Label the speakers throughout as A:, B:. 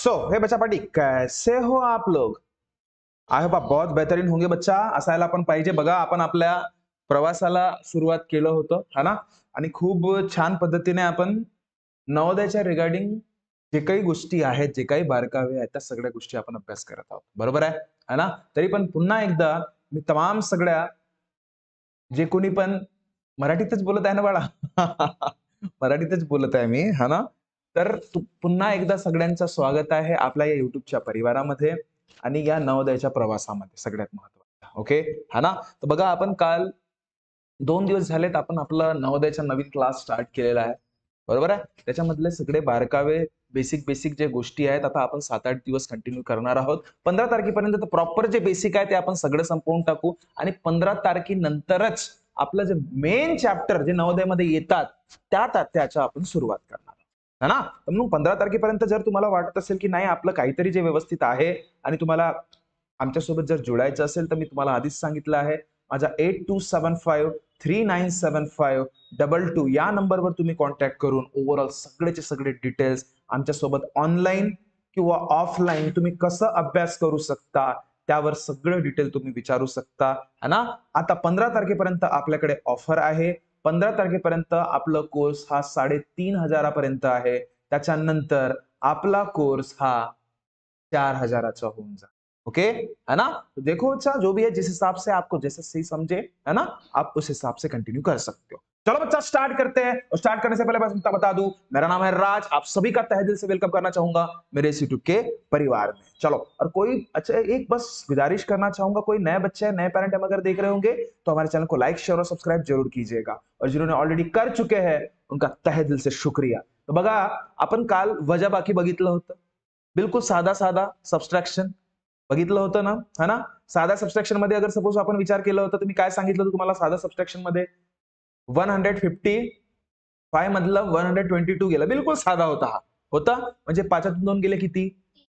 A: So हे बच्चा पाटी कैसे हो आप लोग? आय होप आप बहुत बेहतरीन होंगे बच्चा. असायला पण पाहिजे. बघा आपण आपल्या प्रवासाला सुरुवात केलं होतं, है ना? आणि खूप छान पद्धतीने आपण नवोदयाच्या रिगार्डिंग जे काही गोष्टी आहेत, जे काही बारकावे आहेत, त्या सगळ्या गोष्टी आपण अभ्यास करत आहोत. बरोबर आहे? है ना? तरी पण पुन्हा एकदा मी तमाम सगळ्या जे कोणी पण मराठीतच बोलत आहे ना बाळा? मराठीतच बोलत आहे मी, है ना? तर पुन्हा एकदा सगळ्यांचं स्वागत आहे आपल्या या YouTubeच्या परिवारामध्ये आणि या नवोदयाच्या प्रवासामध्ये सगळ्यात महत्त्वाचं. ओके, है ना? तर बघा आपण काल 2 दिवस झालेत आपण आपला नवोदयाचा नवीन क्लास स्टार्ट केलेला आहे. बरोबर आहे? त्याच्यामधले सगळे बारकावे, बेसिक जे गोष्टी आहेत, आता आपण 7-8 दिवस कंटिन्यू करणार आहोत. 15 तारखेपर्यंत तर प्रॉपर जे बेसिक आहे ते आपण सगळं संपवून टाकू आणि 15 तारखेनंतरच आपलं जे मेन चॅप्टर जे नवोदयमध्ये येतात, त्याच्या आपण सुरुवात करणार आहोत. है ना? तर म्हणून 15 तारखेपर्यंत जर तुम्हाला वाटत असेल, की नाही आपलं काहीतरी जे व्यवस्थित आहे आणि तुम्हाला आमच्यासोबत जर जुळायचं असेल, तर मी तुम्हाला आधीच सांगितलं आहे, माझा 8275397522 या नंबरवर तुम्ही कॉन्टॅक्ट करून ओव्हरऑल सगळेचे सगळे डिटेल्स आमच्यासोबत ऑनलाईन किंवा ऑफलाईन तुम्ही कसं अभ्यास करू शकता, त्यावर सगळं डिटेल तुम्ही विचारू शकता, है ना? आता 15 तारखेपर्यंत आपल्याकडे ऑफर आहे. 15 तारखेपर्यंत आपलं कोर्स हा 3,500 पर्यंत आहे. त्याच्यानंतर आपला कोर्स हा 4,000 होऊन जाईल. ओके, है ना? तो देखो अच्छा जो भी है जिस हिसाब से आपको जैसे सही समझे, है ना? आप उस हिसाब से कंटिन्यू कर सकते हो. चलो बच्चा स्टार्ट करते हैं और स्टार्ट करने से पहले बस बता दूं मेरा नाम है राज. आप सभी का तहे दिल से वेलकम करना चाहूंगा मेरे इस यूट्यूब के परिवार में. चलो और कोई अच्छा एक बस गुजारिश करना चाहूंगा, कोई नए बच्चे नए पेरेंट हम अगर देख रहे होंगे तो हमारे चैनल को लाइक शेयर और सब्सक्राइब जरूर कीजिएगा और जिन्होंने ऑलरेडी कर चुके हैं उनका तहे दिल से शुक्रिया. तो बघा आपण काल वजाबाकी बघितलं होतं. बिलकुल साधा साधा सबस्ट्रॅक्शन बघितलं होतं ना, है ना? साध्या सबस्ट्रॅक्शन मध्ये अगर सपोज आपण विचार केला होता, तर मी काय सांगितलं होतं तुम्हाला साध्या सबस्ट्रॅक्शन मध्ये 155 मधलं 122 गेलं. बिलकुल साधा होता हा. होता म्हणजे 5तून 2 गेले किती?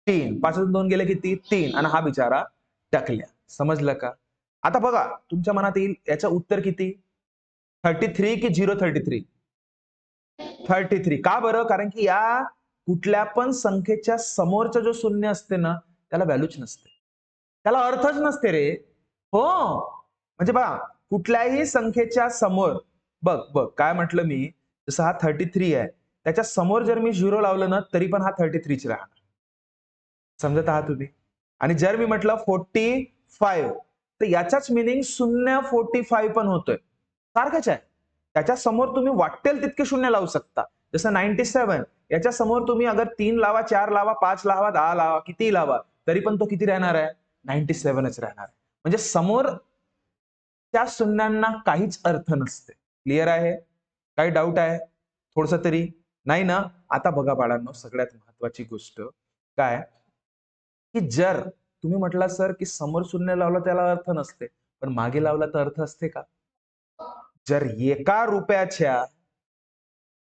A: 3. 5तून 2 गेले किती? 3 आणि हा बिचारा टकल्या. समजलं का? आता बघा तुमच्या मनात येईल याचं उत्तर किती? 33 की 033? 33. का बरं? कारण की या कुठल्या पण संख्येच्या समोरचं जो शून्य असते ना, त्याला व्हॅल्यूच नसते. त्याला अर्थच नसते रे. हो. म्हणजे पहा कुठल्याही संख्येच्या समोर बघ बघ काय म्हटलं मी, जसं हा 33 आहे. त्याच्या समोर जर मी 0 लावलं ना, तरी पण हा 33 राहणार. समजत आहात तुम्ही? आणि जर मी म्हटलं 45 तर याचाच मिनिंग 045 पण होतोय. सारखंच आहे. त्याच्या समोर तुम्ही वाटेल तितके शून्य लावू शकता. जसं 97 याच्या समोर तुम्ही अगर 3 लावा, 4 लावा, 5 लावा, 10 लावा, किती लावा, तरी पण तो किती राहणार आहे? 97च राहणार. म्हणजे समोर त्या शून्यांना काहीच अर्थ नसते. क्लिअर आहे? काही डाऊट आहे? थोडंसं तरी? नाही ना? आता बघा बाळांनो सगळ्यात महत्वाची गोष्ट काय? की जर तुम्ही म्हटला सर की समोर शून्य लावलं त्याला अर्थ नसते, पण मागे लावला तर अर्थ असते का? जर एका रुपयाच्या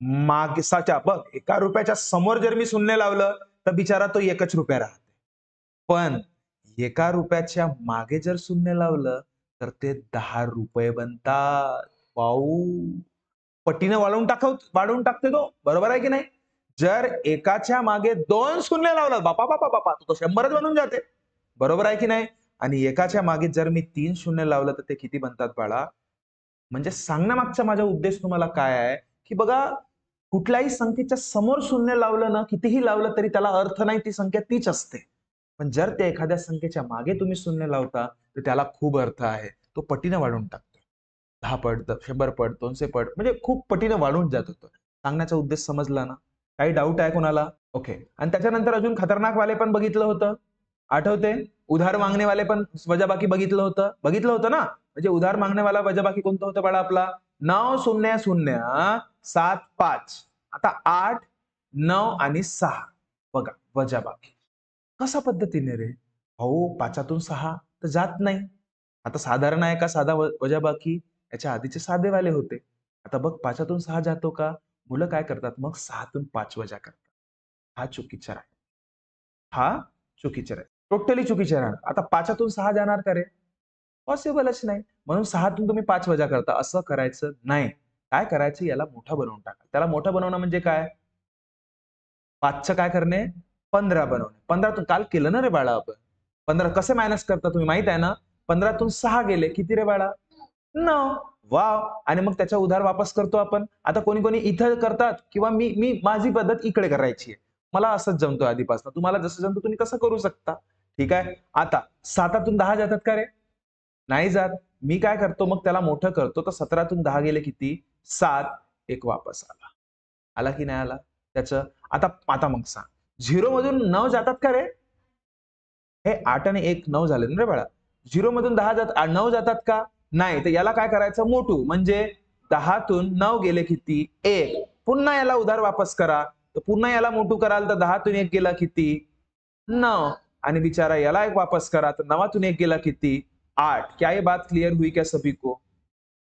A: मागे बघ एका रुपयाच्या समोर जर मी शून्य लावलं तर बिचारा तो 1च रुपया राहते. पण एका रुपयाच्या मागे जर शून्य लावलं तर ते 10 रुपये बनतात. पाहू पटीने वाढवून टाकते तो. बरोबर आहे की नाही? जर एकाच्या मागे 2 शून्य लावलं बापा बापा बापा तो 100च बनून जाते. बरोबर आहे की नाही? आणि एकाच्या मागे जर मी 3 शून्य लावलं तर ते किती बनतात बाळा? म्हणजे सांगण्यामागचा माझा उद्देश तुम्हाला काय आहे, की बघा कुठल्याही संख्येच्या समोर शून्य लावलं ना, कितीही लावलं तरी त्याला अर्थ नाही, ती संख्या तीच असते. पण जर त्या एखाद्या संख्येच्या मागे तुम्ही शून्य लावता, तर त्याला खूप अर्थ आहे. तो पटीने वाढून टाकतो. 10 पट, 100 पट, 200 पट म्हणजे खूप पटीने वाढून जात होतं. सांगण्याचा उद्देश समजला ना? काही डाऊट आहे कोणाला? ओके. आणि त्याच्यानंतर अजून खतरनाक वाले पण बघितलं होतं. आठवते? उधार मागणेवाले पण वजाबाकी बघितलं होतं. बघितलं होतं ना? म्हणजे उधार मागणेवाला वजाबाकी कोणतं होतं बाळा आपला? 90075. आता 8, 9 आणि 6 बघा वजाबाकी. कशा पद्धतीने रे? अहो 5तून 6 तर जात नाही. आता साधारण आहे का साधा वजाबाकी? याच्या आधीचे साधेवाले होते. आता बघ 5तून 6 जातो का? मुलं काय करतात मग 6तून 5 वजा करतात. हा चुकीचा आहे. हा चुकीचा आहे. टोटली चुकीचे राहणार. आता 5तून 6 जाणार का रे? पॉसिबलच नाही. म्हणून 6तून तुम्ही 5 वजा करता. असं करायचं नाही. काय करायचं याला मोठा बनवून टाका. त्याला मोठं बनवणं म्हणजे काय? 5चं काय करणे? 15 बनवणे. 15 काल केलं ना रे बाळा आपण. 15 कसे मायनस करता तुम्ही माहित आहे ना? 15 6 गेले किती रे बाळा? 9. वाव. आणि मग त्याचा उधार वापस करतो आपण. आता कोणी कोणी इथं करतात किंवा मी मी माझी पद्धत इकडे करायची आहे. मला असंच जमतो आधीपासून. तुम्हाला जसं जमतं तुम्ही कसं करू शकता. ठीक आहे. आता 7तून 10 जातात का रे? नाही जात. मी काय करतो मग त्याला मोठं करतो तर 17तून 10 गेले किती? 7. एक वापस आला. आला की नाही आला? त्याचं आता आता मग सांग. 0 मधून 9 जातात का रे? हे 8 आणि 1 9 झाले ना रे बाळा. 0 मधून 9 जातात का? नाही. तर याला काय करायचं मोठू म्हणजे 10तून 9 गेले किती? 1. पुन्हा याला उधार वापस करा. तर पुन्हा याला मोठू कराल तर 10तून 1 गेला किती? 9. आणि बिचारा याला एक वापस करा तर 9तून 1 गेला किती? 8. क्या ये बात क्लियर हुई क्या सभी को?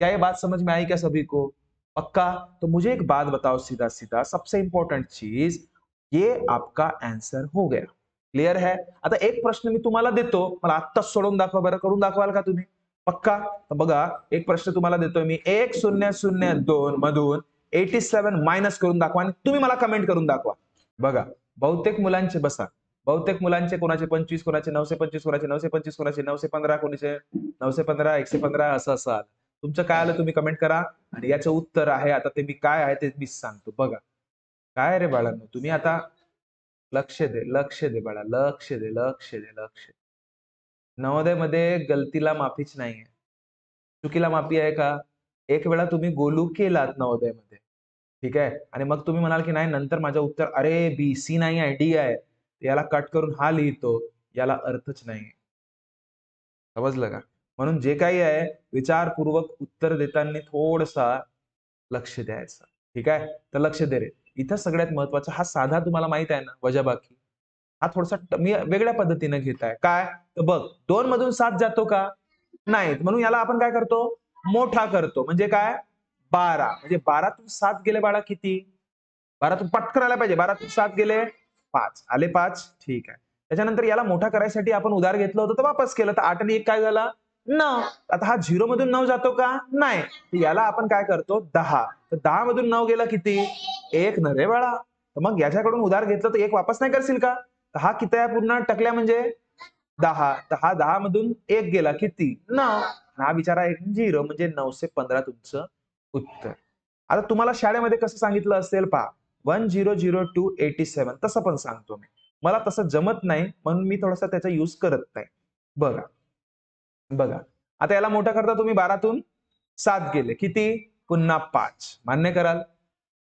A: क्या ये बात समझ में आई क्या सभी को? पक्का? तो मुझे एक बात बताओ सीधा सीधा सबसे इंपॉर्टेंट चीज ये आपका आंसर हो गया. क्लिअर है? आता एक प्रश्न मी तुम्हाला देतो. मला आत्ताच सोडवून दाखवा बरं. करून दाखवाल का तुम्ही? पक्का? तर बघा एक प्रश्न तुम्हाला देतोय मी 1002 मधून 87 मायनस करून दाखवा आणि तुम्ही मला कमेंट करून दाखवा. बघा बहुतेक मुलांचे बसा. बहुतेक मुलांचे कोणाचे 25, कोणाचे 925, कोणाचे 925, कोणाचे 915, कोणाचे 915, 115 असं असं आलं. तुमचं काय आलं तुम्ही कमेंट करा आणि याचं उत्तर आहे आता ते मी काय आहे ते मी सांगतो. बघा काय रे बाळांनो तुम्ही आता लक्ष दे, लक्ष दे बाळा, लक्ष दे, लक्ष दे, लक्ष दे. नवोदयमध्ये गलतीला माफीच नाहीये. चुकीला माफी आहे का? एक वेळा तुम्ही गोलू केलात नवोदयमध्ये. ठीक आहे? आणि मग तुम्ही म्हणाल की नाही नंतर माझं उत्तर अरे बी, सी नाही आहे, डी आहे. याला कट करून हा लिहितो. याला अर्थच नाहीये. समजलं का? म्हणून जे काही आहे विचारपूर्वक उत्तर देताना थोडसा लक्ष द्यायचं. ठीक आहे? तर लक्ष दे रे. इथं सगळ्यात महत्वाचं हा साधा तुम्हाला माहित आहे ना वजाबाकी. हा थोडासा मी वेगळ्या पद्धतीने घेत आहे. काय? तर बघ 2 मधून 7 जातो का? नाही. म्हणून याला आपण काय करतो? मोठा करतो. म्हणजे काय? 12. म्हणजे 12तून 7 गेले बाळा किती? 12तून पटकन आला पाहिजे. 12तून 7 गेले 5. आले 5? ठीक आहे. त्याच्यानंतर याला मोठा करायसाठी आपण उधार घेतलं होतं तर वापस केलं. तर 8 आणि 1 काय झाला? 9. आता हा 0 मधून 9 जातो का? नाही. तर याला आपण काय करतो? 10. तर 10 मधून 9 गेला किती? 1 न रे बाळा. तर मग याच्याकडून उधार घेतलं तर 1 वापस नाही करशील का? तर हा किती आहे पूर्ण टकल्या म्हणजे 10. तर हा 10 मधून 1 गेला किती? 9. हा बिचारा 0 म्हणजे 915 तुमचं उत्तर. आता तुम्हाला शाळेमध्ये कसं सांगितलं असेल पहा 100287 तसं पण सांगतो मी. मला तसं जमत नाही म्हणून मी थोडासा त्याचा यूज करत नाही. बघा, बघा. आता याला मोठं करता तुम्ही 12तून 7 गेले. किती? पुन्हा 5. मान्य कराल?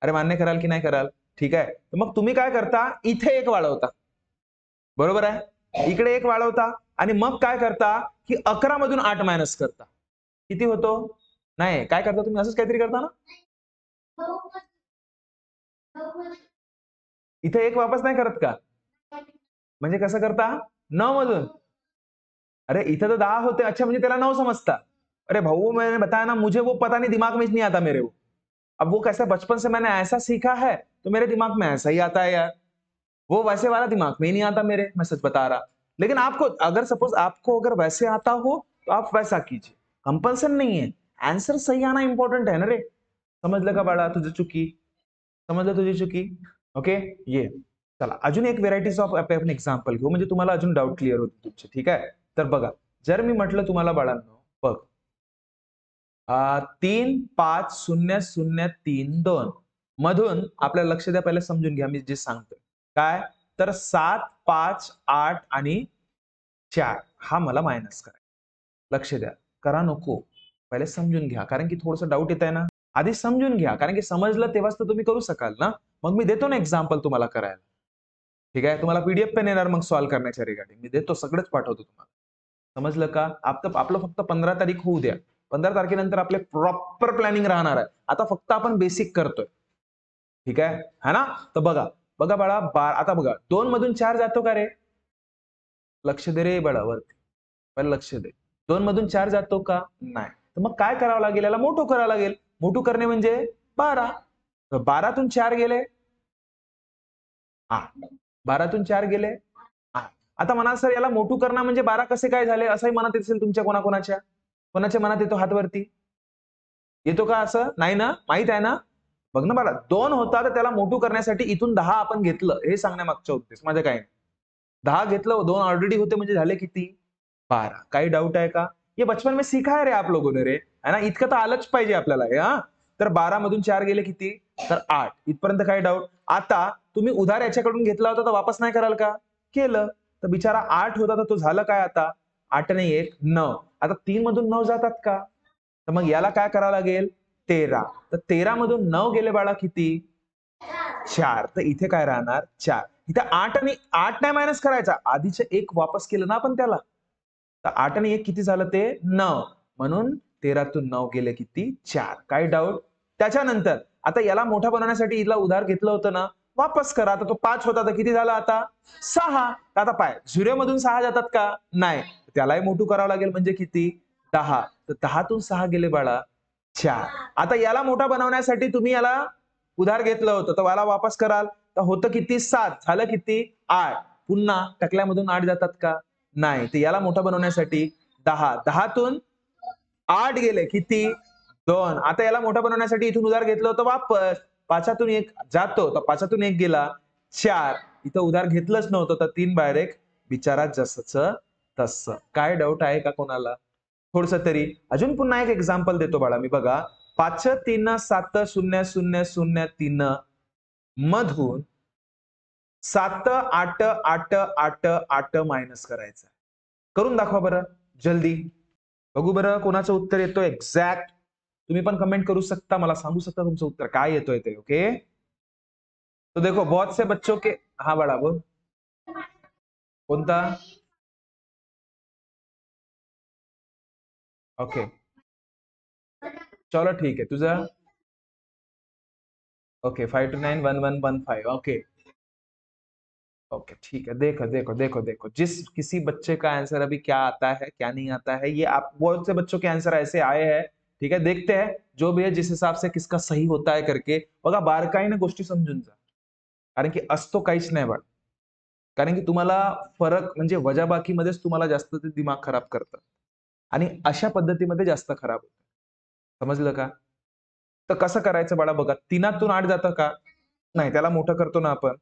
A: अरे मान्य कराल की नाही कराल? ठीक आहे. तर मग तुम्ही काय करता? इथे 1 वाढवता. बरोबर आहे? इकडे 1 वाढवता आणि मग काय करता? की 11 मधून 8 मायनस करता. किती होतो? नाही, काय करता तुम्ही असंच काहीतरी करता ना? इथे 1 वापस नाही करत का? म्हणजे कसं करता? 9 मधून. अरे इथे तो 10 होते. अच्छा म्हणजे त्याला 9 समजता. अरे भाऊ मैंने बताया ना मुझे वो पता नहीं दिमाग में नहीं आता मेरे वो. अब वो कैसे बचपन से मैंने ऐसा सीखा है तो मेरे दिमाग में ऐसा ही आता है यार. वो वैसे वाला दिमाग में ही नहीं आता मेरे, मैं सच बता रहा. लेकिन आपको अगर सपोज आपको अगर वैसे आता हो तो आप वैसा कीजिए. कंपल्सन नहीं है. आंसर सही आना इंपॉर्टंट है ना रे. समजलं का बाळा तुझी चुकी? समजलं तुझी चुकी? ओके? ये. चला अजून एक व्हेरायटीज ऑफ आपण एक्झाम्पल घेऊ म्हणजे तुम्हाला अजून डाऊट क्लिअर होतील तुमचे. ठीक आहे? तर बघा जर मी म्हटलं तुम्हाला बाळांनो बघ 35003 2 मधून आपल्याला लक्ष द्या पहिले समजून घ्या मी जे सांगतोय. काय? तर 7, 5, 8 आणि 4 हा मला मायनस करायचा. लक्ष द्या. करा नको. पहिले समजून घ्या. कारण की थोडंसं डाऊट येत आहे ना. आधी समजून घ्या. कारण की समजलं तेव्हाच तर तुम्ही करू शकाल ना. मग मी देतो ना एक्झाम्पल तुम्हाला करायला. ठीक आहे? तुम्हाला पीडीएफ पण येणार मग सॉल्व्ह करण्याच्या रिगार्डिंग. मी देतो सगळंच पाठवतो तुम्हाला. समजलं का? आपलं फक्त 15 तारीख होऊ द्या. 15 तारखेनंतर आपले प्रॉपर प्लॅनिंग राहणार आहे. आता फक्त आपण बेसिक करतोय. ठीक आहे? है ना? तर बघा. बघा बाळा आता बघा 2 मधून 4 जातो का रे? लक्ष दे रे बाळा वरती. पहिले लक्ष दे. 2 मधून 4 जातो का? नाही. तर मग काय करावं लागेल? याला मोठं करावं लागेल. मोठं करणे म्हणजे 12. तर 12तून 4 गेले 8. 12तून 4 गेले 8. आता म्हणा सर याला मोठं करणं म्हणजे 12 कसे काय झाले? असंही मनात येत असेल तुमच्या कोणाकोणाच्या? कोणाच्या मनात येतो हात वरती? येतो का असं? नाही ना? माहित आहे ना? बघ ना बाळा, 2 होता तर त्याला मोठं करण्यासाठी इथून 10 आपण घेतलं, हे सांगण्यामागचा उद्देश माझं काय नाही. 10 घेतलं, 2 ऑलरेडी होते म्हणजे झाले किती? 12. काही डाऊट आहे का? ये बचपन में सीखा है रे आप लोगों ने रे, है ना? इतकं तर आलंच पाहिजे आपल्याला हे. हा, तर 12 मधून 4 गेले किती? तर 8. इथपर्यंत काही डाऊट? आता तुम्ही उधार याच्याकडून घेतला होता तर वापस नाही कराल का? केलं. तर बिचारा 8 होता तर तो झालं काय आता? 8 आणि 1 9. आता 3 मधून 9 जातात का? तर मग याला काय करावं लागेल? 13. तर 13 मधून 9 गेले बाळा किती? 4. तर इथे काय राहणार? 4. इथे 8 आणि 8 नाही मायनस करायचा, आधीचे 1 वापस केलं ना आपण त्याला. तर 8 आणि 1 किती झालं ते? 9. म्हणून 13 तून 9 गेले किती? 4. काय डाऊट? त्याच्यानंतर आता याला मोठा बनवण्यासाठी इथला उधार घेतलं होतं ना, वापस करा. आता तो 5 होता तर किती झाला आता? 6. तर आता पाय 0 मधून 6 जातात का? नाही. त्यालाही मोठं करावं लागेल म्हणजे किती? 10. तर 10 तून 6 गेले बाळा 4. आता याला मोठा बनवण्यासाठी तुम्ही याला उधार घेतलं होतं तर याला वापस कराल तर होतं किती? 7. झालं किती? 8. पुन्हा टकल्यामधून 8 जातात का? नाही. तर याला मोठा बनवण्यासाठी 10. 10 तून 8 गेले किती? 2. आता याला मोठा बनवण्यासाठी इथून उधार घेतलं होतं वापस. 5तून 1 जातो तर 5तून 1 गेला 4. इथं उधार घेतलंच नव्हतं तर 3 बाहेर 1 बिचारा जसंच तसं. काय डाऊट आहे का कोणाला? थोडस तरी. अजून पुन्हा एक एक्झाम्पल देतो बाळा मी बघा. 5 3 7 0 0 0 3 मधून 7 8 8 8 8 मायनस करायचं. करून दाखवा बरं जल्दी. बघू बरं कोणाचं उत्तर येतोय एक्झॅक्ट. तुम्ही पण कमेंट करू शकता, मला सांगू शकता तुमचं उत्तर काय येतोय ते. ओके, तो देखो बहुत से बच्चों के. हा बड़ा बोल. कोणता? ओके, चलो ठीक आहे तुझं. ओके 5291115. ओके ओके ठीक है. देखो देखो देखो देखो, जिस किसी बच्चे का आंसर अभी क्या आता है क्या नहीं आता है, ये आप बहुत से बच्चों के आंसर ऐसे आए हैं. ठीक है, देखते हैं जो भी है जिस हिसाब से किसका सही होता है करके. बघा बारकाईने गोष्टी समजून जा, कारण की असतो काहीच नाही बाळ. कारण की तुम्हाला फरक म्हणजे वजाबाकीमध्येच तुम्हाला जास्त ते दिमाग खराब करतं आणि अशा पद्धतीमध्ये जास्त खराब होतं. समजलं का? तर कसं करायचं बाळा बघा, 3तून 8 जातं का? नाही, त्याला मोठं करतो ना आपण.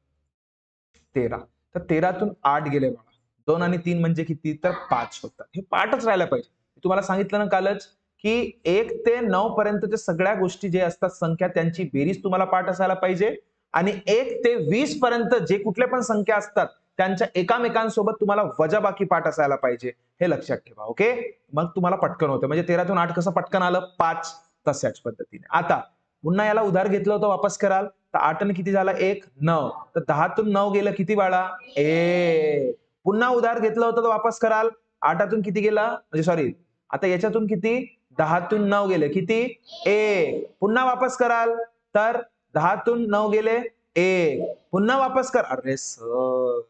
A: 13. तर 13तून 8 गेले बाळा. 2 आणि 3 म्हणजे किती? तर 5 होतात. हे पाठच राहायला पाहिजे. तुम्हाला सांगितलं ना कालच, की 1 ते 9 पर्यंतच्या सगळ्या गोष्टी जे असतात संख्या त्यांची बेरीज तुम्हाला पाठ असायला पाहिजे आणि 1 ते 20 पर्यंत जे कुठल्या पण संख्या असतात त्यांच्या एकामेकांसोबत तुम्हाला वजाबाकी पाठ असायला पाहिजे. हे लक्षात ठेवा. ओके, मग तुम्हाला पटकन होतं. म्हणजे 13तून 8 कसं पटकन आलं? 5. तशाच पद्धतीने. आता पुन्हा याला उधार घेतलं होतं वापस कराल तर 8 आणि किती झाला? 1 9. तर 10तून 9 गेलं किती बाळा? 1. पुन्हा उधार घेतलं होतं तर वापस कराल. 8तून किती गेला? म्हणजे सॉरी, आता याच्यातून किती? 10तून 9 गेले किती? 1. पुन्हा वापस कराल तर 10तून 9 गेले 1. पुन्हा वापस कर. अरे सर,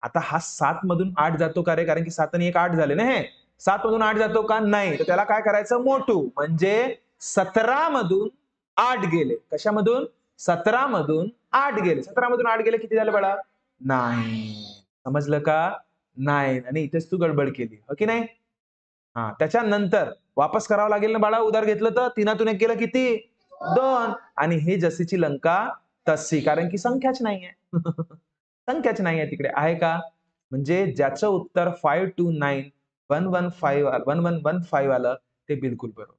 A: आता हा 7 मधून 8 जातो का रे? कारण की 7 आणि 1 8 झाले ना हे. 7 मधून 8 जातो का? नाही. तर त्याला काय करायचं? मोठू. म्हणजे 17 मधून 8 गेले. कशामधून? 17 मधून 8 गेले. 17 मधून 8 गेले किती झाले बाळा? 9. समजलं का? 9. आणि इथेच तू गडबड केली, हो की नाही? हा, त्याच्यानंतर वापस करावं लागेल ना बाळा, उधार घेतलं तर 3तून 1 गेलं किती? 2. आणि हे जशीची लंका तशी, कारण की संख्याच नाहीये. संख्याच नाहीये तिकडे, आहे का? म्हणजे ज्याचं उत्तर 5291115 आलं ते बिलकुल बरोबर.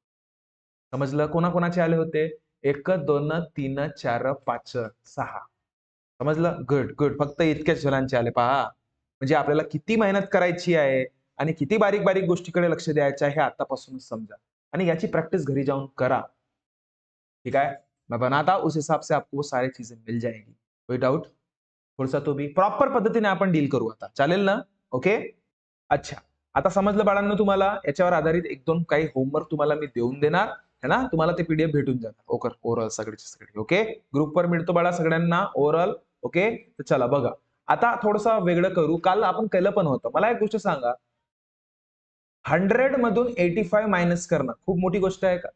A: समजलं? कोणाकोणाचे आले होते? 1 2 3 4 5 6. समजलं? Good good. फक्त इतक्याच जणांचे आले पहा. म्हणजे आपल्याला किती मेहनत करायची आहे आणि किती बारीक बारीक गोष्टीकडे लक्ष द्यायचं आहे हे आतापासूनच समजा आणि याची प्रॅक्टिस घरी जाऊन करा. ठीक है, मैं बनाता हूं उस हिसाब से आपको वो सारी चीजें मिल जाएगी. कोई डाउट? थोडसा तो भी प्रॉपर पद्धतीने आपण डील करू आता. चालेल ना? ओके, अच्छा. आता समजलं बाळांनो तुम्हाला. याच्यावर आधारित 1-2 काही होमवर्क तुम्हाला मी देऊन देणार है ना. तुम्हाला ते पीडीएफ भेटून जाणार ओरल सगळीची सगळी. ओके, ग्रुपवर मिळतो बाळा सगळ्यांना ओरल. ओके, तर चला बघा. आता थोडंसं वेगळं करू. काल आपण केलं पण होतं. मला एक गोष्ट सांगा, 100 मधून 85 मायनस करणं खूप मोठी गोष्ट आहे का?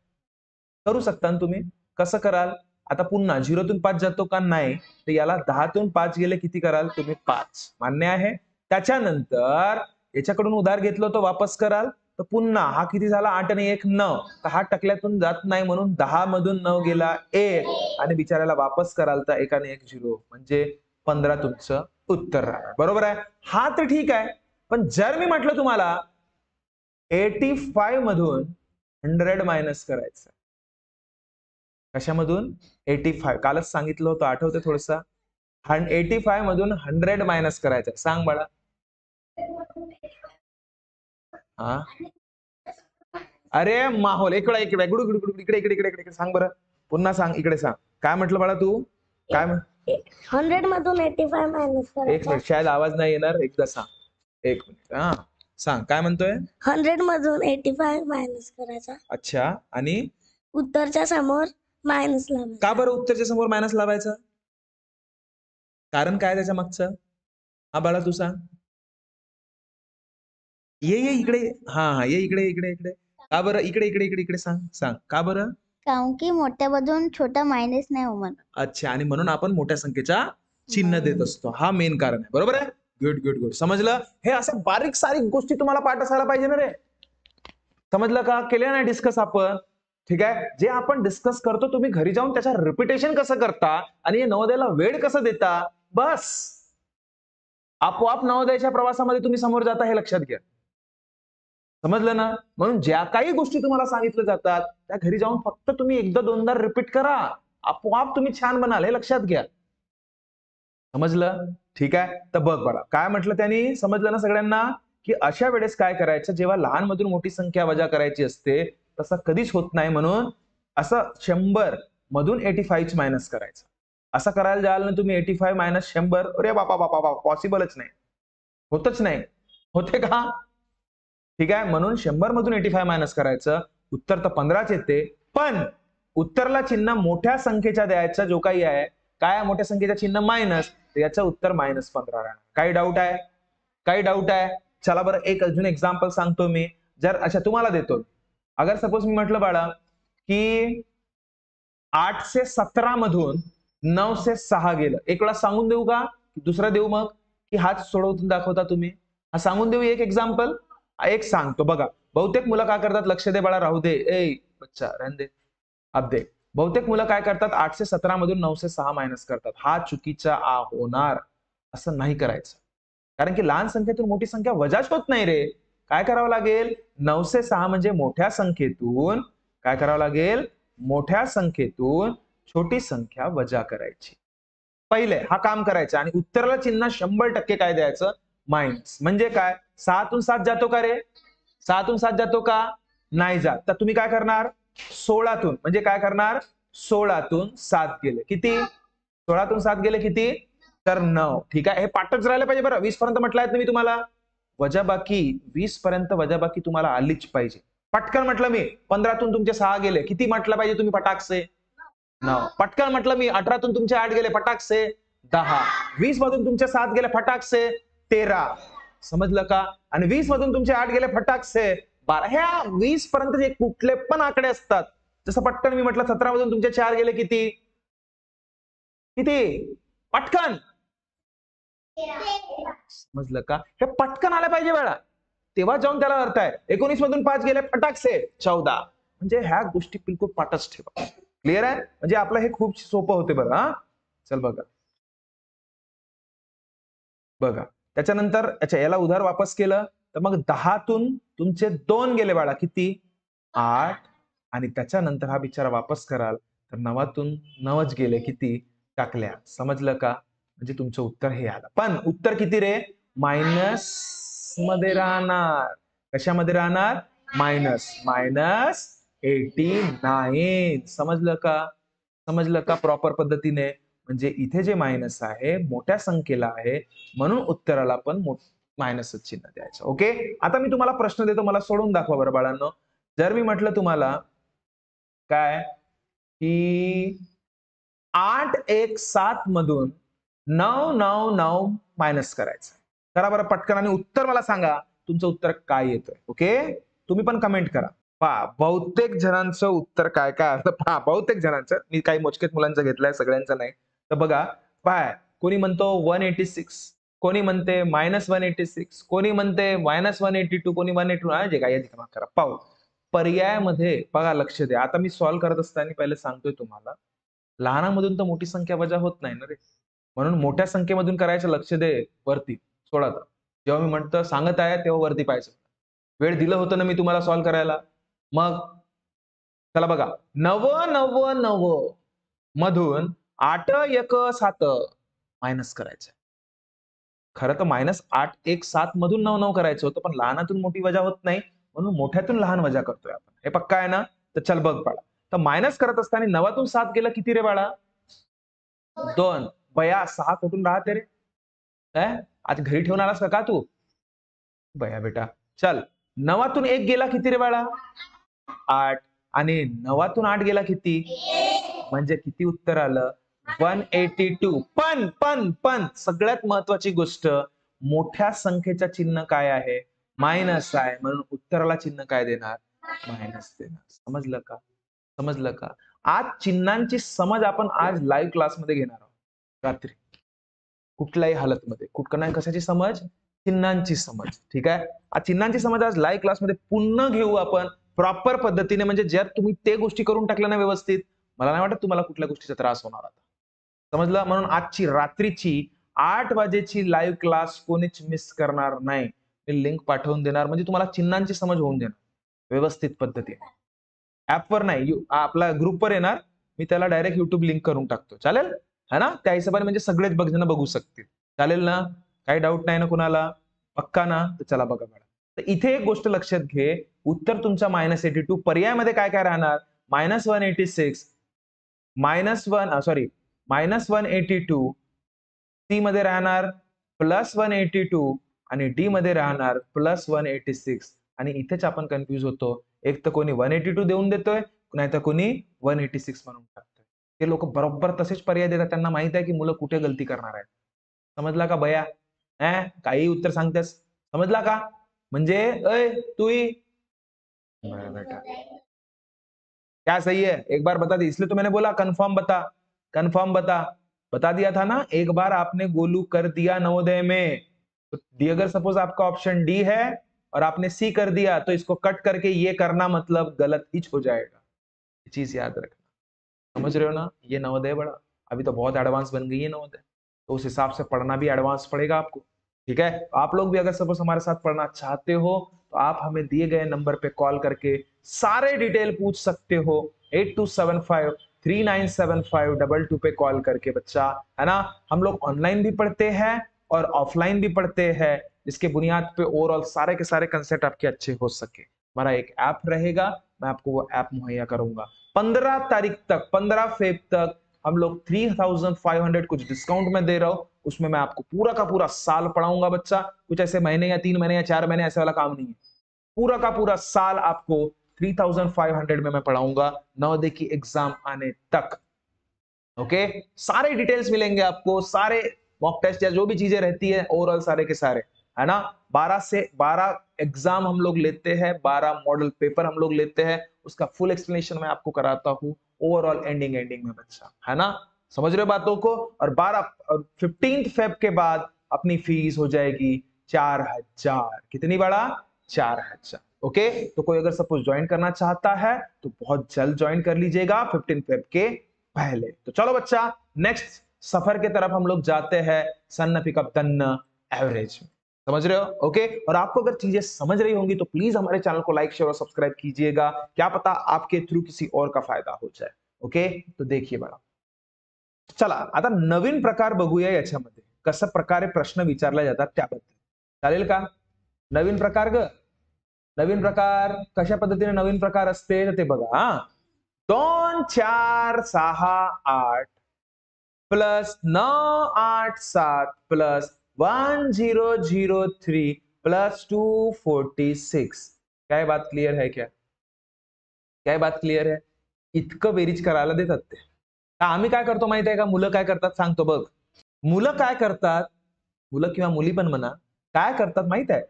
A: करू शकता ना तुम्ही. कसं कराल? आता पुन्हा 0तून 5 जातो का? नाही. तर याला 10तून 5 गेले किती कराल तुम्ही? 5. मान्य आहे? त्याच्यानंतर याच्याकडून उधार घेतलं तर वापस कराल तर पुन्हा हा किती झाला 8 आणि 1 9, तर हा टकल्यातून जात नाही म्हणून 10 मधून 9 गेला 1 आणि बिचाऱ्याला वापस कराल तर 1 आणि 1 0 म्हणजे 15 तुमचं उत्तर राहणार. बरोबर आहे. हा तर ठीक आहे, पण जर मी म्हटलं तुम्हाला 85 मधून 100 मायनस करायचं, कशामधून? 85, कालच सांगितलं होतं, आठवते थोडस. 85 मधून 100 मायनस करायचं, सांग बाळा. हा, अरे माहोल इकडे इकडे गुडू गुडू गुडू इकडे इकडे इकडे इकडे सांग बरं, पुन्हा सांग, इकडे सांग. काय म्हटलं बाळा तू? काय
B: 100 मधून 85 मायनस
A: एक
B: करायचं.
A: मिनिट, शायद आवाज नाही येणार, एकदा सांग. एक मिनिट. हा सांग, काय म्हणतोय?
B: 100 मधून 85 मायनस करायचा.
A: अच्छा, आणि
B: उत्तरच्या समोर मायनस लावायचा.
A: का बरं उत्तरच्या समोर मायनस लावायचं? कारण काय त्याच्या मागचं? हा बाळा तू सांग. ये ये इकडे, हा ये इकडे इकडे इकडे. का बरं? इकडे इकडे इकडे इकडे सांग सांग, का बरं?
B: कारण की मोठ्यामधून छोटा मायनस नाही होणार.
A: अच्छा, आणि म्हणून आपण मोठ्या संख्येचा चिन्ह देत असतो, हा मेन कारण आहे. बरोबर आहे. गुड गुड गुड, समजलं. हे असं बारीक सारीक गोष्टी तुम्हाला पाठ असायला पाहिजे ना रे. समजलं का? केलं ना डिस्कस आपण? ठीक आहे. जे आपण डिस्कस करतो तुम्ही घरी जाऊन त्याच्या रिपिटेशन कसं करता आणि नवोदयाला वेळ कसं देता, बस आपोआप नवोदयाच्या प्रवासामध्ये तुम्ही समोर जाता, हे लक्षात घ्या. समजलं ना? म्हणून ज्या काही गोष्टी तुम्हाला सांगितल्या जातात त्या घरी जाऊन फक्त तुम्ही एकदा दोनदा रिपीट करा, आपोआप तुम्ही छान बनाल, हे लक्षात घ्या. समजलं? ठीक आहे. तर बघ बघा काय म्हटलं त्यांनी, समजलं ना सगळ्यांना? की अशा वेळेस काय करायचं, जेव्हा लहान मधून मोठी संख्या वजा करायची असते तसं कधीच होत नाही, म्हणून असं 100 मधून 85 मायनस करायचं. असं करायला जाल ना तुम्ही 85 मायनस 100, अरे बापा बापा बापा, पॉसिबलच नाही, होतच नाही. होते का? ठीक आहे. म्हणून 100 मधून 85 मायनस करायचं, उत्तर तर 15च येते, पण उत्तरला चिन्ह मोठ्या संख्येच्या द्यायचं. जो काही आहे काय, मोठ्या संख्येचा चिन्ह मायनस, याचं उत्तर -15 राहणार. काही डाऊट आहे? काही डाऊट आहे? चला बरं, एक अजून एक्झाम्पल सांगतो मी. जर अच्छा तुम्हाला देतो, अगर सपोज मी म्हटलं बाळा की 817 मधून 906 गेलं, एक वेळा सांगून देऊ का, दुसरा देऊ मग, की हाच सोडवून दाखवता तुम्ही? हा सांगून देऊ एक एक्झाम्पल. एक सांगतो बघा. बहुतेक मुलं काय करतात, लक्ष दे बाळा, राहू दे, ए बच्चा रहने दे, अब दे. बहुतेक मुलं काय करतात, 817 मधून 906 मायनस करतात. हा चुकीचा होणार, असं नाही करायचं. कारण की लहान संख्येतून मोठी संख्या वजाच होत नाही रे. काय करावं लागेल, 906 म्हणजे मोठ्या संख्येतून काय करावं लागेल, मोठ्या संख्येतून छोटी संख्या वजा करायची. पहिले हा काम करायचं आणि उत्तराला चिन्ह 100% काय द्यायचं, मायनस. म्हणजे काय, 6तून 7 जातो का रे? 6तून 7 जातो का? नाही जात. तर तुम्ही काय करणार, 16तून, म्हणजे काय करणार, 16तून 7 गेले किती, 16तून 7 गेले किती, तर 9. ठीक आहे. हे पाठच राहिलं पाहिजे बरं. 20 पर्यंत म्हटलं आहेत ना मी तुम्हाला. वजाबाकी 20 पर्यंत वजाबाकी तुम्हाला आलीच पाहिजे. पटकन म्हटलं मी, 15तून तुमचे 6 गेले, किती म्हटलं पाहिजे तुम्ही पटाकसे, 9. पटकन म्हटलं मी, 18तून तुमचे 8 गेले, फटाकसे 10. 20 मधून तुमचे 7 गेले, फटाकसे 13. समजलं का? आणि 20 मधून तुमचे 8 गेले, फटाकसे 12. ह्या 20 पर्यंत जे कुठले पण आकडे असतात, जसं पटकन मी म्हटलं 17 मधून तुमचे 4 गेले, किती किती, पटकन, समजलं का? हे पटकन आलं पाहिजे वेळा, तेव्हा जाऊन त्याला अर्थ आहे. 19 मधून 5 गेले, फटाकसे 14. म्हणजे ह्या गोष्टी बिलकुल पाठच ठेवा. क्लिअर आहे? म्हणजे आपलं हे खूप सोपं होते बरं. हा चल बघा बघा त्याच्यानंतर, अच्छा याला उधार वापस केलं तर मग 10तून तुमचे 2 गेले बाळा, किती, 8. आणि त्याच्यानंतर हा बिचारा वापस कराल तर 9तून 9च गेले, किती, टाकल्या. समजलं का? म्हणजे तुमचं उत्तर हे आलं. पण उत्तर किती रे, मायनस मध्ये राहणार. कशामध्ये राहणार, मायनस, -89. समजलं का? समजलं का प्रॉपर पद्धतीने? म्हणजे इथे जे मायनस आहे मोठ्या संख्येला आहे, म्हणून उत्तराला पण मायनसच चिन्ह द्यायचं. ओके. आता मी तुम्हाला प्रश्न देतो, मला सोडून दाखवा बरं बाळांनो. जर मी म्हटलं तुम्हाला काय की 817 मधून 999 मायनस करायचं, करा बरं पटकन आणि उत्तर मला सांगा, तुमचं उत्तर काय येतंय. ओके, तुम्ही पण कमेंट करा. पहा बहुतेक जणांचं उत्तर काय काय असतं, पहा बहुतेक जणांचं, मी काही मोजकेच मुलांचं घेतलंय, सगळ्यांचं नाही. तर बघा, पहा कोणी म्हणतो 186, कोणी म्हणते -186, कोणी म्हणते -182, कोणी 182, जे काय जमा करा. पाहू पर्यायामध्ये बघा, लक्ष द्या. आता मी सॉल्व्ह करत असताना पहिले सांगतोय तुम्हाला, लहानामधून तर मोठी संख्या वजा होत नाही ना रे, म्हणून मोठ्या संख्येमधून करायचं. लक्ष दे वरती, सोडा आता. जेव्हा मी म्हणतो सांगत आहे तेव्हा वरती पाहिजे. वेळ दिलं होतं ना मी तुम्हाला सॉल्व्ह करायला. मग चला बघा, 999 मधून 817 मायनस करायचं. खरं तर -817 मधून 99 करायचं होतं, पण लहानातून मोठी वजा होत नाही, म्हणून मोठ्यातून लहान वजा करतोय आपण. हे पक्का आहे ना? तर चल बघ बाळा, तर मायनस करत असताना 9तून 7 गेलं किती रे बाळा? 2. बया 6 कुठून राहते रे? आज घरी ठेवून आलास का तू? बया बेटा, चल 9तून 1 गेला किती रे बाळा? 8. आणि 9तून 8 गेला किती? म्हणजे किती उत्तर आलं? 182. पण सगळ्यात महत्वाची गोष्ट, मोठ्या संख्येचं चिन्ह काय आहे? मायनस आहे, म्हणून उत्तराला चिन्ह काय देणार? मायनस देणार. समजलं का? समजलं का? आज चिन्हांची समज आपण आज लाईव्ह क्लासमध्ये घेणार आहोत रात्री, कुठल्याही हालतमध्ये. नाही, कशाची समज? चिन्हांची समज. ठीक आहे, आज चिन्हांची समज आज लाईव्ह क्लासमध्ये पुन्हा घेऊ आपण प्रॉपर पद्धतीने. म्हणजे जर तुम्ही ते गोष्टी करून टाकल्या ना व्यवस्थित, मला नाही वाटत तुम्हाला कुठल्या गोष्टीचा त्रास होणार आता. समजलं? म्हणून आजची रात्रीची 8 वाजेची लाईव्ह क्लास कोणीच मिस करणार नाही. मी लिंक पाठवून देणार, म्हणजे तुम्हाला चिन्हांची समज होऊन देणार व्यवस्थित पद्धतीने. ऍपवर नाही, आपला ग्रुपवर येणार, मी त्याला डायरेक्ट युट्यूब लिंक करून टाकतो. चालेल है ना? त्या हिशोबाने म्हणजे सगळेच जण बघू शकतील. चालेल ना? काही डाऊट नाही ना कुणाला? पक्का ना? तर चला बघा मॅडम, तर इथे एक गोष्ट लक्षात घे, उत्तर तुमचा -82. पर्यायामध्ये काय काय राहणार? -186, -182, सी मध्ये राहणार +182 आणि डी मध्ये राहणार +186. आणि इथेच आपण कन्फ्युज होतो. एक तर कोणी 182 देऊन देतोय, नाही तर कोणी 186 म्हणून टाकतोय. ते लोक बरोबर तसेच पर्याय देतात. त्यांना माहित आहे की मुलं कुठे गलती करणार आहेत. समजला का बया? काही उत्तर सांगतेस, समजला का? म्हणजे तूही बेटा क्या सही है? एक बार बता दी, इसलिए तो मैंने बोला कंफर्म बता, कंफर्म बता. बता दिया था ना एक बार आपने, गोलू कर दिया नवोदय में. तो अगर सपोज आपका ऑप्शन डी है और आपने सी कर दिया, तो इसको कट करके ये करना मतलब गलत ही हो जाएगा. ये चीज याद रखना. समझ रहे हो ना? ये नवोदय बड़ा अभी तो बहुत एडवांस बन गई है नवोदय, तो उस हिसाब से पढ़ना भी एडवांस पड़ेगा आपको. ठीक है, आप लोग भी अगर सपोज हमारे साथ पढ़ना चाहते हो तो आप हमें दिए गए नंबर पे कॉल करके सारे डिटेल पूछ सकते हो. 8275397522 पे कॉल करके बच्चा, है ना? हम लोग ऑनलाइन भी पढ़ते हैं और ऑफलाइन भी पढ़ते हैं, जिसके बुनियाद पे ओवरऑल सारे के सारे कंसेप्ट आपके अच्छे हो सके. हमारा एक ऐप रहेगा, मैं आपको वो ऐप मुहैया करूंगा. 15 तारीख तक, 15 फेब तक हम लोग 3500 कुछ डिस्काउंट में दे रहा हूं. उसमें मैं आपको पूरा का पूरा साल पढ़ाऊंगा बच्चा. कुछ ऐसे महीने या 3 महीने या 4 महीने ऐसे वाला काम नहीं है. पूरा का पूरा साल आपको 3500 में मैं पढ़ाऊंगा नवोदय की एग्जाम आने तक. ओके, सारे डिटेल्स मिलेंगे आपको, सारे मॉक टेस्ट या जो भी चीजें रहती है ओवरऑल सारे के सारे, है ना? 12 से 12 एग्जाम हम लोग लेते हैं, 12 मॉडल पेपर हम लोग लेते हैं. उसका फुल एक्सप्लेनेशन मैं आपको कराता हूँ ओवरऑल एंडिंग में बच्चा, है ना? समझ रहे हो बातों को? और 15 फेब के बाद अपनी फीस हो जाएगी 4000. कितनी बड़ा? 4000. ओके, तो कोई अगर सपोज ज्वाइन करना चाहता है तो बहुत जल्द ज्वाइन कर लीजिएगा 15 फेब के पहले. तो चलो बच्चा, नेक्स्ट सफर के तरफ हम लोग जाते हैं, सन्न पिकअप तन्न एवरेज. समझ रहे हो? ओके, और आपको अगर चीजें समझ रही होंगी तो प्लीज हमारे चैनल को लाइक शेयर और सब्सक्राइब कीजिएगा. क्या पता आपके थ्रू किसी और का फायदा हो जाए. ओके, तो देखिए बघा, चला आता नवीन प्रकार बघूया याच्यामध्ये, कशा प्रकारे प्रश्न विचारले जातात त्याबद्दल. चालेल का? नवीन प्रकार नवीन प्रकार कशा पद्धतीने नवीन प्रकार असते ते बघा. 2 4 6 8 प्लस 9 8 7 प्लस 1003 प्लस 246. काय बात क्लियर है क्या? काय बात क्लियर है? इतकं बेरीज करायला देतात ते. आम्ही काय करतो माहिती आहे का? मुलं काय करतात सांगतो बघ. मुलं काय करतात, मुलं किंवा मुली पण म्हणा, काय करतात माहित आहे?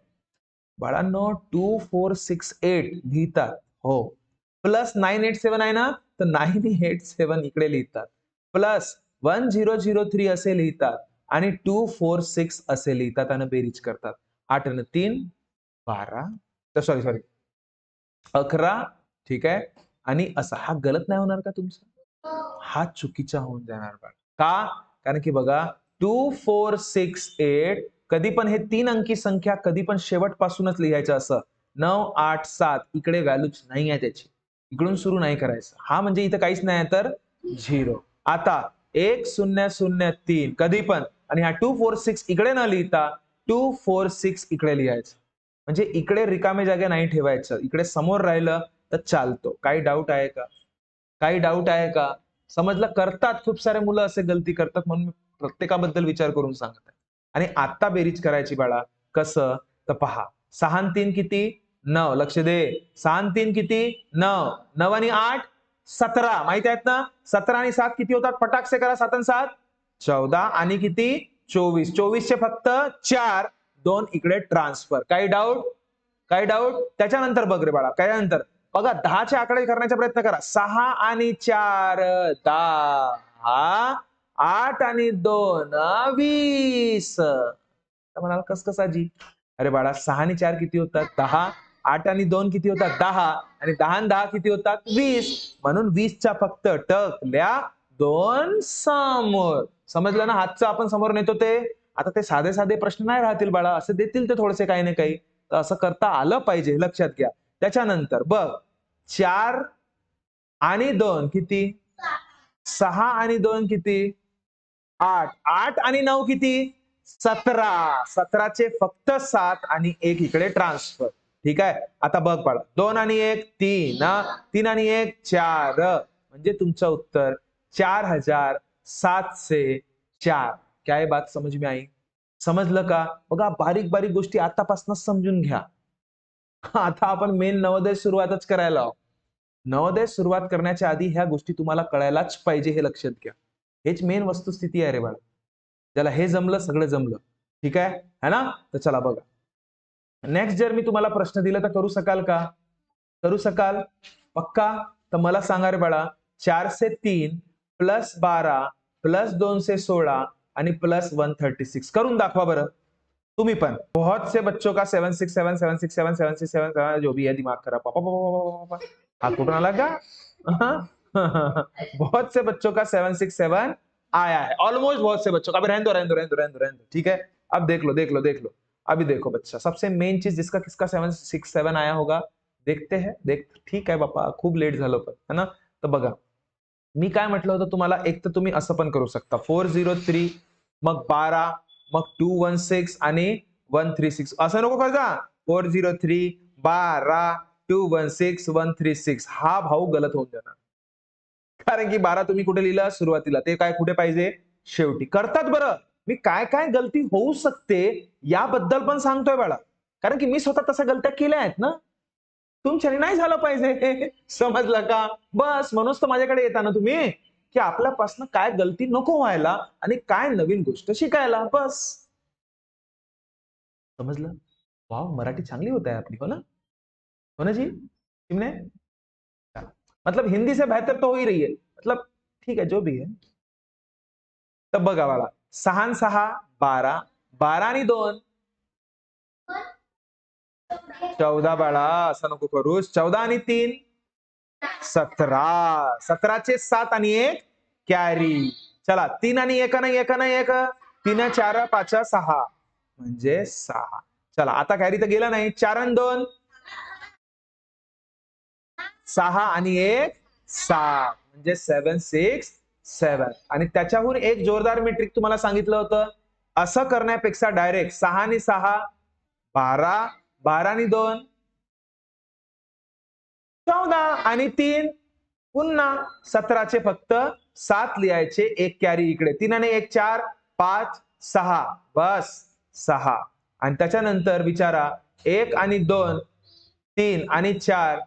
A: बाळांनो 2468 लिहितात. हो, प्लस 987 आहे ना, तर 987 इकडे लिहितात, प्लस 1003 असे लिहितात आणि 2 4 6 असे लिहितात आणि बेरीज करतात. 8 आणि 3 12, सॉरी 11, ठीक आहे. आणि असा हा गलत नाही होणार का तुमचा? हा चुकीचा होऊन जाणार बाळा. का? कारण की बघा 2 4 6 8 कधी पण हे 3 अंकी संख्या कधी पण शेवटपासूनच लिहायचं असं 9 8 7 इकडे व्हॅल्यूच नाही आहे त्याची, इकडून सुरू नाही करायचं. हा म्हणजे इथं काहीच नाही तर 0. आता 1 0 0 3 कधी पण आणि हा 2 4 6 इकडे न लिहिता 2 4 6 इकडे लिहायचं. म्हणजे इकडे रिकामे जागे नाही ठेवायचं, इकडे समोर राहिलं तर चालतो. काही डाऊट आहे का? काही डाऊट आहे का? समजलं? करतात खूप सारे मुलं असे गलती करतात, म्हणून मी प्रत्येकाबद्दल विचार करून सांगत आहे. आणि आता बेरीज करायची बाळा. कसं? तर पहा 6 आणि 3 किती? 9. लक्ष दे. 6 आणि 3 किती? 9. 9 आणि 8 17. माहित आहेत ना? 17 आणि 7 किती होतात? पटाकसे करा. 7 आणि 7 14 आणि किती? 24. 24 चे फक्त 4, 2 इकडे ट्रान्सफर. काही डाऊट? काही डाऊट? त्याच्यानंतर बघ रे बाळा. त्याच्यानंतर बघा 10चे आकडे करण्याचा प्रयत्न करा. 6 आणि 4 10, 8 आणि 2 20. तर म्हणाल कस आजी? अरे बाळा 6 आणि 4 किती होतात? 10. 8 आणि 2 किती होतात? 10. आणि 10 आणि 10 किती होतात? 20. म्हणून 20च्या फक्त टकल्या 2 समोर. समजलं ना? हातचं आपण समोर नेतो ते. आता ते साधे साधे प्रश्न नाही राहतील बाळा, असे देतील ते थोडेसे काही ना काही. तर असं करता आलं पाहिजे, लक्षात घ्या. त्याच्यानंतर बघ 4 आणि 2 किती? 6 आणि 2 किती? 8. 8 आणि 9 किती? 17. 17चे फक्त 7 आणि 1 इकडे ट्रान्सफर. ठीक आहे. आता बघ बाळा 2 आणि 1 3, 3 आणि 1 4. म्हणजे तुमचं उत्तर 4704. काय बात समज में आई? समजलं का? बघा बारीक बारीक गोष्टी आतापासूनच समजून घ्या. आता आपण मेन नवोदय सुरुवातच करायला आहोत. नवोदय सुरुवात करण्याच्या आधी ह्या गोष्टी तुम्हाला कळायलाच पाहिजे, हे लक्षात घ्या. हेच मेन वस्तुस्थिती आहे रे बाळा. ज्याला हे जमलं सगळं जमलं. ठीक आहे है ना? तर चला बघा. नेक्स्ट जर मी तुम्हाला प्रश्न दिला तर करू शकाल का? करू शकाल? पक्का? तर मला सांगा रे बाळा. 4 से 3 प्लस 12 प्लस 2 से 16 आणि प्लस 136 करून दाखवा बरं. तुम्ही पण. बहुत से बच्चों का 767 767 767 जो भी है दिमाग खराब. पापा पापा पापा हाथ कुठून आला का? बहुत से बच्चों का 767 आया है. ऑलमोस्ट बहुत से बच्चों का. अभी रहने दो रहने दो रहने दो रहने दो रहने दो. ठीक है. अब देख लो देख लो देख लो. अभी देखो बच्चा, सबसे मेन चीज जिसका किसका 767 आया होगा देखते हैं. देख ठीक आहे बापा, खूप लेट झालं पण है ना. तर बघा मी काय म्हटलं होतं तुम्हाला, एक तर तुम्ही असं पण करू शकता 403 मग 12 मग 216 आणि 136 असं नको कर जा. 403 12 216 136 हा भाऊ गलत होऊन जाणार. कारण की 12 तुम्ही कुठे लिहिलं? सुरुवातीला. ते काय कुठे पाहिजे? शेवटी. करतात बरं. मी काय काय गलती होऊ शकते याबद्दल पण सांगतोय बाळा. कारण की मी स्वतः तशा गलत्या केल्या आहेत ना. तुमच्याने नाही झालं पाहिजे. समजलं का? बस म्हणूनच तर माझ्याकडे येता ना तुम्ही, की आपल्यापासून काय गलती नको व्हायला आणि काय नवीन गोष्ट शिकायला. बस समजलं? वाव, मराठी चांगली होत आहे आपली. हो ना? हो ना जी? तुमने मतलब हिंदी से बेहतर तो हो ही रही है. मतलब ठीक है जो भी है. तर बघा बाळा 6 आणि 6 12, 12 आणि 2 14 बाळा, असं नको करूस. 14 आणि 3 17. 17चे 7 आणि 1 कॅरी. चला 3 आणि 1 नाही 1 नाही 1. 3 4 5 6 म्हणजे 6. चला आता कॅरी तर गेला नाही. 4 आणि 2 6 आणि 1 7 म्हणजे 7 6 7. आणि त्याच्याहून एक जोरदार मी ट्रिक तुम्हाला सांगितलं होतं. असं करण्यापेक्षा डायरेक्ट 6 आणि 6 12, 12 आणि 2 14 आणि 3 पुन्हा 17चे फक्त 7 लिहायचे. एक कॅरी इकडे. 3 आणि 1 4 5 6 बस 6. आणि त्याच्यानंतर विचारा 1 आणि 2 3 आणि 4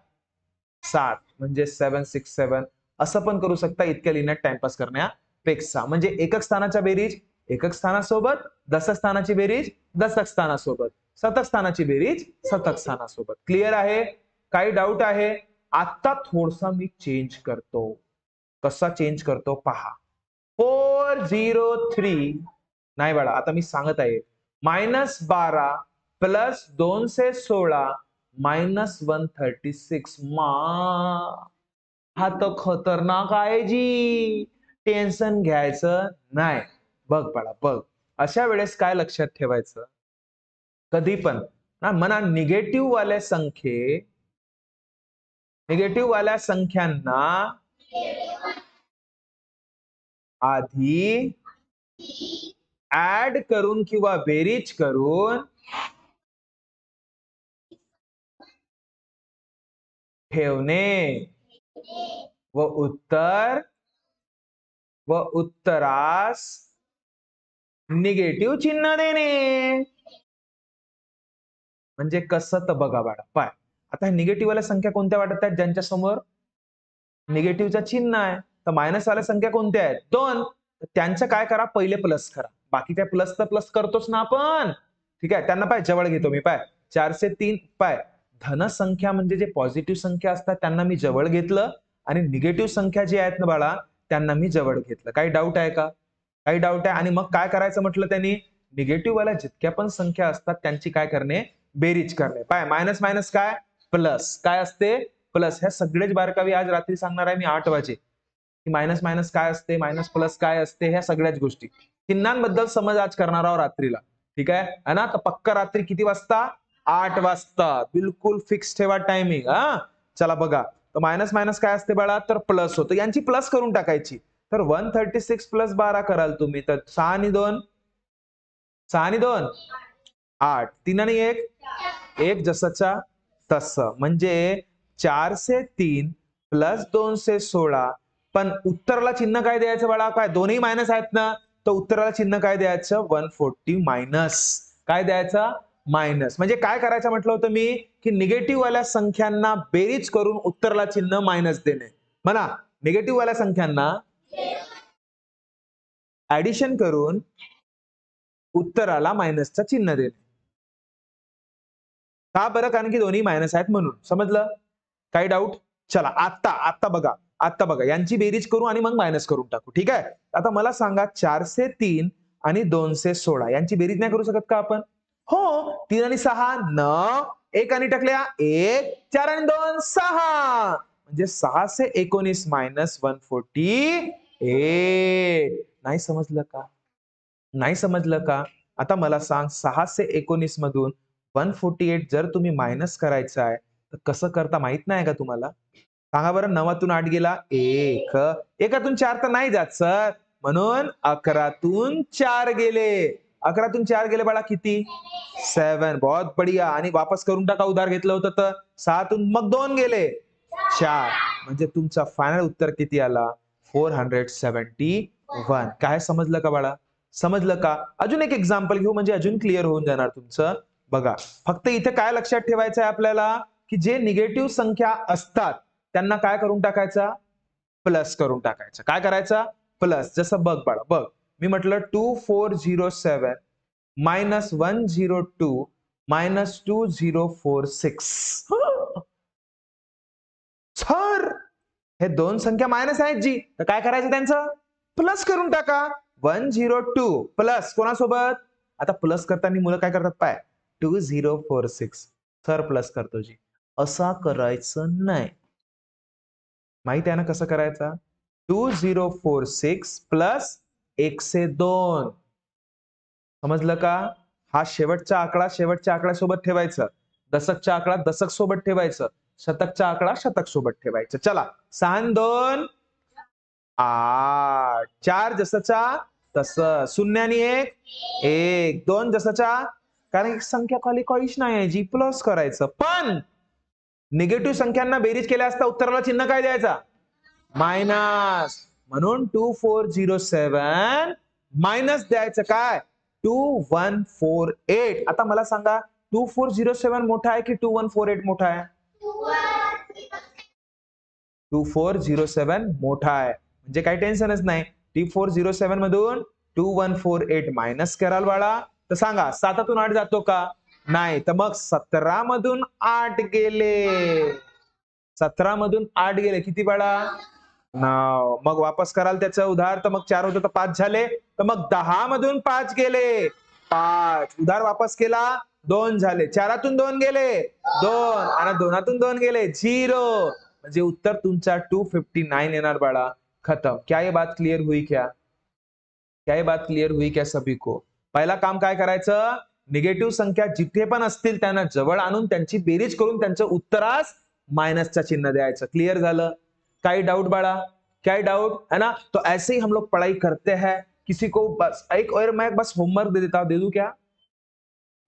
A: 7 म्हणजे 7 6 7. असं पण करू शकता इतक्या लिहिण्यात टाइमपास करण्यापेक्षा. म्हणजे एकक स्थानाच्या बेरीज एकक स्थानासोबत, दशक स्थानाची बेरीज दशक स्थानासोबत, शतक स्थानाची बेरीज शतक स्थानासोबत. क्लिअर आहे? काही डाऊट आहे? आता थोडसा मी चेंज करतो. कसा चेंज करतो पहा. 403 नाही बाळा, आता मी सांगत आहे. -12 प्लस 216 मायनस 136 हा तर खतरनाक आहे जी. टेन्शन घ्यायचं नाही. बघ बाळा बघ, अशा वेळेस काय लक्षात ठेवायचं, कधी पण ना म्हणा निगेटिव्ह वाल्या संख्यांना आधी ऍड करून किंवा बेरीज करून ठेवणे व उत्तरास निगेटिव्ह चिन्ह देणे. म्हणजे कसं तर बघा बाळा, पाय आता निगेटिव्ह वाल्या संख्या कोणत्या वाटत आहेत, ज्यांच्या समोर निगेटिव्हचा चिन्ह आहे. तर मायनस वाल्या संख्या कोणत्या आहेत, 2. त्यांचं काय करा, पहिले प्लस करा. बाकी काय प्लस तर प्लस करतोच ना आपण. ठीक आहे, त्यांना पाय जवळ घेतो मी. पाय 403 पाय धन संख्या म्हणजे जे पॉझिटिव्ह संख्या असतात त्यांना मी जवळ घेतलं, आणि निगेटिव्ह संख्या जे आहेत ना बाळा त्यांना मी जवळ घेतलं. काही डाऊट आहे का? काही डाऊट आहे? आणि मग काय करायचं म्हटलं त्यांनी, निगेटिव्ह वाल्या जितक्या पण संख्या असतात त्यांची काय करणे, बेरीज करणे. पाय मायनस मायनस काय प्लस, काय असते प्लस. ह्या सगळेच बारकावी आज रात्री सांगणार आहे मी 8 वाजे, की मायनस मायनस काय असते, मायनस प्लस काय असते, ह्या सगळ्याच गोष्टी चिन्हांबद्दल समज आज करणार आहोत रात्रीला. ठीक आहे ना? तर पक्का रात्री किती वाजता, 8 वाजता. बिलकुल फिक्स ठेवा टायमिंग. हा चला बघा, तर मायनस मायनस काय असते बाळा, तर प्लस होतं. यांची प्लस करून टाकायची. तर 136 प्लस 12 कराल तुम्ही, तर 6 आणि 2 8, 3 आणि 1 जसंच्या तसं. म्हणजे 403 प्लस 216. पण उत्तराला चिन्ह काय द्यायचं बाळा, काय दोन्ही मायनस आहेत ना, तर उत्तराला चिन्ह काय द्यायचं, 140 मायनस. काय द्यायचं, मायनस. म्हणजे काय करायचं म्हटलं होतं मी, की निगेटिव्ह वाल्या संख्यांना बेरीज करून उत्तराला चिन्ह मायनस देणे. म्हणा निगेटिव्ह वाल्या संख्यांना ऍडिशन करून उत्तराला मायनसचं चिन्ह देणे. का बरं, कारण की दोन्ही मायनस आहेत म्हणून. समजलं? काही डाऊट? चला आता बघा यांची बेरीज करू आणि मग मायनस करून टाकू. ठीक आहे, आता मला सांगा 403 आणि 216 यांची बेरीज नाही करू शकत का आपण? हो, 3 आणि 6 9, 1 आणि टाकल्या 1, 4 आणि 2 6. म्हणजे 619 मायनस 148. नाही समजलं का? नाही समजलं का? आता मला सांग, 619 मधून 148 जर तुम्ही मायनस करायचं आहे तर कसं करता माहित नाही का तुम्हाला? सांगा बरं. 9तून 8 गेला 1, 1तून 4 तर नाही जात सर, म्हणून 11तून 4 गेले. 11तून 4 गेले बाळा किती, 7. बहुत बढिया. आणि वापस करून टाका, उधार घेतलं होतं तर. 6तून मग 2 गेले 4. म्हणजे तुमचा फायनल उत्तर किती आला, 471. काय समजलं का बाळा? समजलं का? अजून एक एक्झाम्पल घेऊ म्हणजे अजून क्लिअर होऊन जाणार तुमचं. बघा फक्त इथे काय लक्षात ठेवायचं आहे आपल्याला, की जे निगेटिव्ह संख्या असतात त्यांना काय करून टाकायचा, प्लस करून टाकायचं. काय करायचं, प्लस. जसं बघ बाळा बघ, मी म्हटलं 2407 मायनस 102 मायनस 2046. सर हे दोन संख्या मायनस आहेत जी, तर काय करायचं, त्यांचं प्लस करून टाका. 102 प्लस कोणासोबत, आता प्लस करताना मुलं काय करतात पाय, 2046. सर प्लस करतो जी, असा करायचं नाही. माहित आहे ना कसं करायचं, 2046 प्लस 102. समजलं का? हा शेवटचा आकडा शेवटच्या आकड्यासोबत ठेवायचं, दशकचा आकडा दशक सोबत ठेवायचं, शतकचा आकडा शतक सोबत ठेवायचं. चला 6 2 8, 4 जसंचा तसं, 0 आणि 1 1, 2 जसंचा, कारण संख्या खाली काहीच नाही आहे जी, प्लस करायचं. पण निगेटिव्ह संख्यांना बेरीज केल्या असता उत्तराला चिन्ह काय द्यायचा, मायनस. म्हणून 2407 मायनस द्यायचं काय, 2148. आता मला सांगा 2407 मोठा आहे की 2148 मोठा आहे? 2407 मोठा आहे, म्हणजे काही टेन्शनच नाही. 2407 मधून 2148 मायनस कराल बाळा, तर सांगा 7तून 8 जातो का, नाही. तर मग 17 मधून 8 गेले, 17 मधून 8 गेले किती बाळा, मग वापस कराल त्याचं उधार, तर मग 4 होतं तर 5 झाले, तर मग 10 मधून 5 गेले 5, उधार वापस केला 2 झाले, 4तून 2 गेले 2 आणि 2तून 2 गेले 0, म्हणजे उत्तर तुमचा 259 येणार बाळा. खतम. क्या ये बात क्लियर हुई क्या? क्या ये बात क्लियर हुई क्या सभी को? पहिला काम काय करायचं, निगेटिव्ह संख्या जिथे पण असतील त्यांना जवळ आणून त्यांची बेरीज करून त्यांचं उत्तरास माइनसचं चिन्ह द्यायचं. क्लियर झालं? काही डाउट बाळा? क्या डाउट है ना? तो ऐसे ही हम लोग पढ़ाई करते हैं. किसी को बस एक और मैं बस होमवर्क दे देता हूं, दे दूं क्या?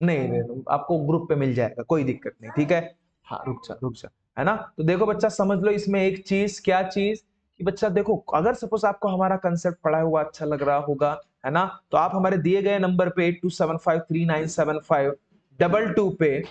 A: नहीं दे दूं, आपको ग्रुप पे मिल जाएगा, कोई दिक्कत नहीं. ठीक है, हाँ रुक जा है ना. तो देखो बच्चा, समझ लो इसमें एक चीज, क्या चीज कि बच्चा देखो, अगर सपोज आपको हमारा कंसेप्ट पढ़ा हुआ अच्छा लग रहा होगा, है ना, तो आप हमारे दिए गए नंबर पे 8275397522 पे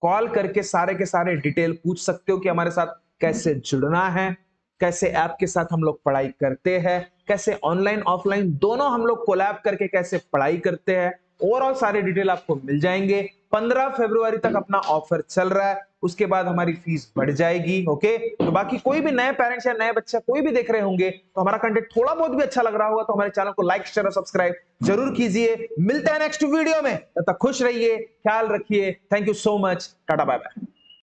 A: कॉल करके सारे के सारे डिटेल पूछ सकते हो कि हमारे साथ कैसे जुड़ना है, कैसे ऐप के साथ हम लोग पढ़ाई करते हैं, कैसे ऑनलाइन ऑफलाइन दोनों हम लोग कोलैब करके कैसे पढ़ाई करते हैं. ओवरऑल सारे डिटेल आपको मिल जाएंगे. 15 फरवरी तक अपना ऑफर चल रहा है, उसके बाद हमारी फीस बढ़ जाएगी. ओके, तो बाकी कोई भी नए पेरेंट्स या नए बच्चा कोई भी देख रहे होंगे, तो हमारा कंटेंट थोड़ा बहुत भी अच्छा लग रहा होगा, तो हमारे चैनल को लाइक शेयर और सब्सक्राइब जरूर कीजिए. मिलते हैं नेक्स्ट वीडियो में, तब तक खुश रहिए, ख्याल रखिए. Thank you so much. Tata bye bye.